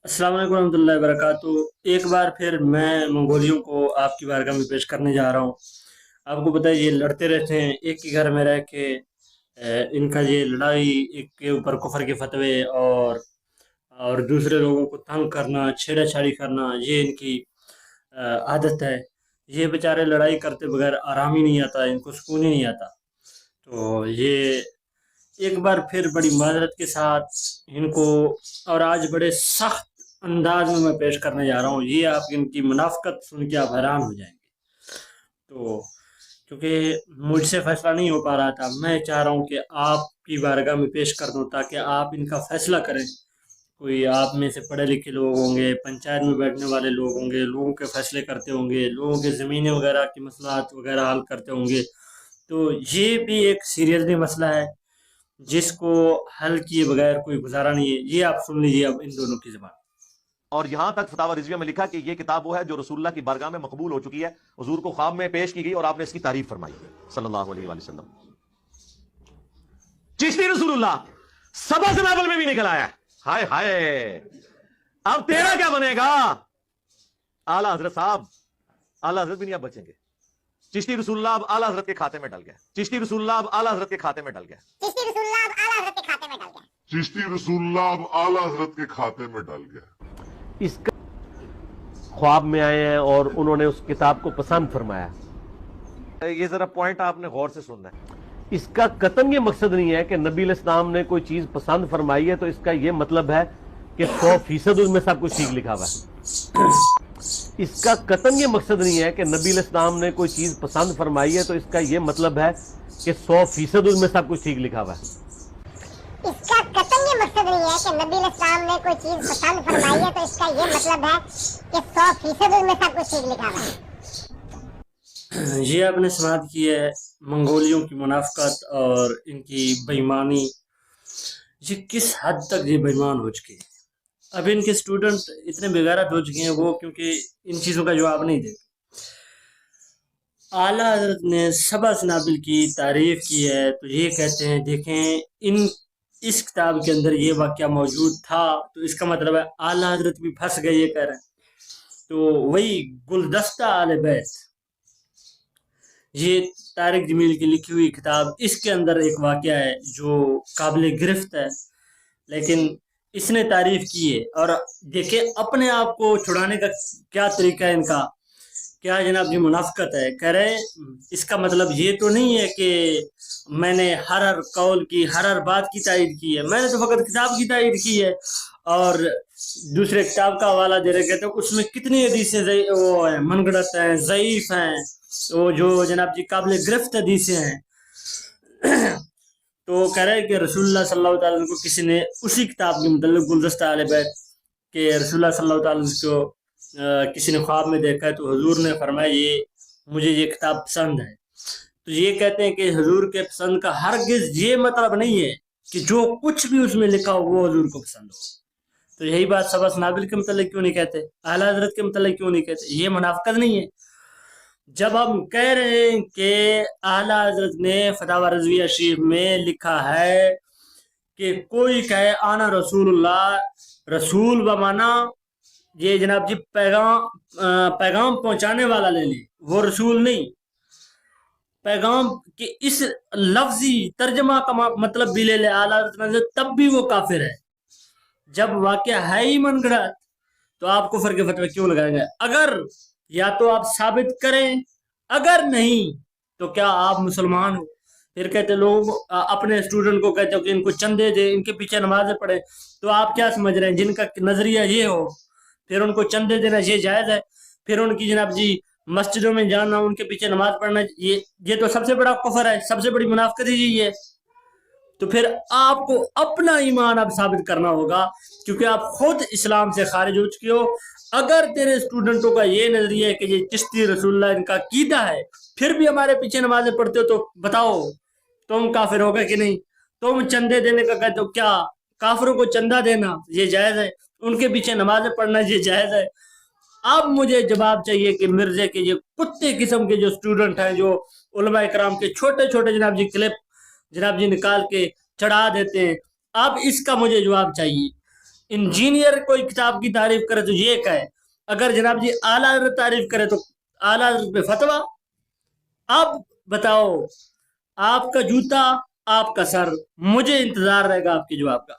अस्सलाम वालेकुम रहमतुल्लाहि वबरकातुहू। एक बार फिर मैं मंगोलियों को आपकी बारगाह में पेश करने जा रहा हूँ। आपको पता है ये लड़ते रहते हैं एक ही घर में रह के। इनका ये लड़ाई एक के ऊपर कुफर के फतवे और दूसरे लोगों को तंग करना, छेड़छाड़ी करना, ये इनकी आदत है। ये बेचारे लड़ाई करते बगैर आराम ही नहीं आता, इनको सुकून ही नहीं आता। तो ये एक बार फिर बड़ी माजरत के साथ इनको और आज बड़े सख्त अंदाज में मैं पेश करने जा रहा हूँ। ये आप इनकी मुनाफ़क़त सुन के आप हैरान हो जाएंगे। तो क्योंकि मुझसे फैसला नहीं हो पा रहा था, मैं चाह रहा हूँ कि आपकी बारगाह में पेश कर दूँ ताकि आप इनका फैसला करें। कोई आप में से पढ़े लिखे लोग होंगे, पंचायत में बैठने वाले लोग होंगे, लोगों के फैसले करते होंगे, लोगों के ज़मीनें वगैरह की मसलाहत वगैरह हल करते होंगे। तो ये भी एक सीरियसली मसला है जिसको हल किए बगैर कोई गुजारा नहीं है। ये आप सुन लीजिए अब इन दोनों की ज़बान। और यहां तक फतावा रिजविया में लिखा कि यह किताब वो है जो रसूलुल्लाह की बारगाह में मकबूल हो चुकी है, हुजूर को ख्वाब में पेश की गई और आपने इसकी तारीफ फरमाई सल्लल्लाहु अलैहि वसल्लम। चिश्ती रसूलुल्लाह सबा से नावल में भी निकल आया। हाय हाय, अब तेरा क्या बनेगा? आला हजरत साहब, आला हजरत भी नहीं अब बचेंगे। चिश्ती रसूलुल्लाह अब आला हजरत के खाते में डल गया। चिश्ती रसूलुल्लाह अब आला हजरत के खाते में डल गया। चिश्ती रसूलुल्लाह अब आला हजरत के खाते में डल गया। चिश्ती रसूलुल्लाह अब आला हजरत के खाते में डल गया। इसका ख्वाब में आए हैं और उन्होंने उस किताब को पसंद फरमाया। ये जरा पॉइंट आपने गौर से सुनना है। इसका कतन ये मकसद नहीं है कि नबी इस्लाम ने कोई चीज पसंद फरमाई है तो इसका ये मतलब है कि 100% उसमें सब कुछ ठीक लिखा हुआ है। इसका कतन ये मकसद नहीं है कि नबी इस्लाम ने कोई चीज पसंद फरमाई है तो इसका ये मतलब है कि 100% उसमें सब कुछ ठीक लिखा हुआ है। इसका कतई ये मकसद नहीं है कि नबी इस्लाम ने कोई चीज पसंद फरमाई है तो इसका ये मतलब है कि 100% उसमें सब कुछ ठीक लिखा हुआ है। ये आपने समाप्त की है मंगोलियों की मुनाफ़क़त और इनकी बेईमानी। ये किस हद तक ये बेईमान हो चुके हैं। अब इनके स्टूडेंट इतने बेगैरत हो चुके हैं वो, क्योंकि इन चीज़ों का जवाब नहीं देते। आला हज़रत ने सबा सनाबिल की तारीफ़ की है तो ये कहते हैं देखें इन इस किताब के अंदर ये वाक़या मौजूद था, तो इसका मतलब है आला हज़रत भी फंस गए ये कह रहे हैं। तो वही गुलदस्ता आले बैत, ये तारिक जमील की लिखी हुई किताब, इसके अंदर एक वाक़या है जो काबिल गिरफ्त है, लेकिन इसने तारीफ़ की है। और देखिए अपने आप को छुड़ाने का क्या तरीका है इनका, क्या जनाब जी मुनाफ़क़त है। कह रहे हैं इसका मतलब ये तो नहीं है कि मैंने हर कौल की, हर बात की तायद की है, मैंने तो फ़कत किताब की तायद की है। और दूसरे किताब का हवाला दे रहे, कहते हैं उसमें कितनी हदीसें वो हैं, मनगढ़ंत हैं, ज़ईफ़ हैं, तो जो जनाब जी काबिल गिरफ्त हदीसें हैं। तो कह रहे हैं कि रसूलुल्लाह सल्लल्लाहु अलैहि वसल्लम को किसी ने उसी किताब के मतलब गुलदस्ता आले बैत के रसूलुल्लाह सल्लल्लाहु अलैहि वसल्लम को किसी ने ख्वाब में देखा है तो हुजूर ने फरमाया ये मुझे ये किताब पसंद है। तो ये कहते हैं कि हुजूर के पसंद का हरगिज़ ये मतलब नहीं है कि जो कुछ भी उसमें लिखा हो वो हुजूर को पसंद हो। तो यही बात सबस नाबिल के मतलब क्यों नहीं कहते, आला हज़रत के मतलब क्यों नहीं कहते? ये मुनाफ़क़त नहीं है। जब हम कह रहे हैं कि आला हज़रत ने फतावा रिज़विया शरीफ में लिखा है कि कोई कहे आना रसूलुल्लाह, रसूल बमाना ये जनाब जी पैगाम पहुंचाने वाला ले ले, वो रसूल नहीं। पैगाम के इस लफ्जी तर्जमा का मतलब भी ले ले आला हज़रत, तब भी वो काफिर है। जब वाक़या है ही मनगढ़ंत तो आप कुफर के फतवे क्यों लगाएंगे? अगर या तो आप साबित करें, अगर नहीं तो क्या आप मुसलमान हो? फिर कहते लोग अपने स्टूडेंट को कहते हो कि इनको चंदे दे, इनके पीछे नमाजें पढ़े। तो आप क्या समझ रहे हैं जिनका नजरिया ये हो फिर उनको चंदे देना ये जायज़ है? फिर उनकी जनाब जी मस्जिदों में जाना, उनके पीछे नमाज पढ़ना, ये तो सबसे बड़ा कुफर है, सबसे बड़ी मुनाफ़क़त ही यही है। तो फिर आपको अपना ईमान अब साबित करना होगा क्योंकि आप खुद इस्लाम से खारिज हो चुके हो। अगर तेरे स्टूडेंटों का ये नजरिया है कि ये चिश्ती रसूलुल्लाह इनका कीदा है, फिर भी हमारे पीछे नमाजें पढ़ते हो, तो बताओ तुम काफिर होगे कि नहीं? तुम चंदे देने का कहते हो, क्या काफिरों को चंदा देना ये जायज है? उनके पीछे नमाजें पढ़ना ये जायज है? अब मुझे जवाब चाहिए कि मिर्जे के ये कुत्ते किस्म के जो स्टूडेंट हैं, जो उलमा इकराम के छोटे छोटे जनाब जी क्लिप जनाब जी निकाल के चढ़ा देते हैं, अब इसका मुझे जवाब चाहिए। इंजीनियर कोई किताब की तारीफ करे तो ये कहे, अगर जनाब जी आला हजरत तारीफ करे तो आला हजरत पे फतवा। आप बताओ, आपका जूता आपका सर, मुझे इंतजार रहेगा आपके जवाब का।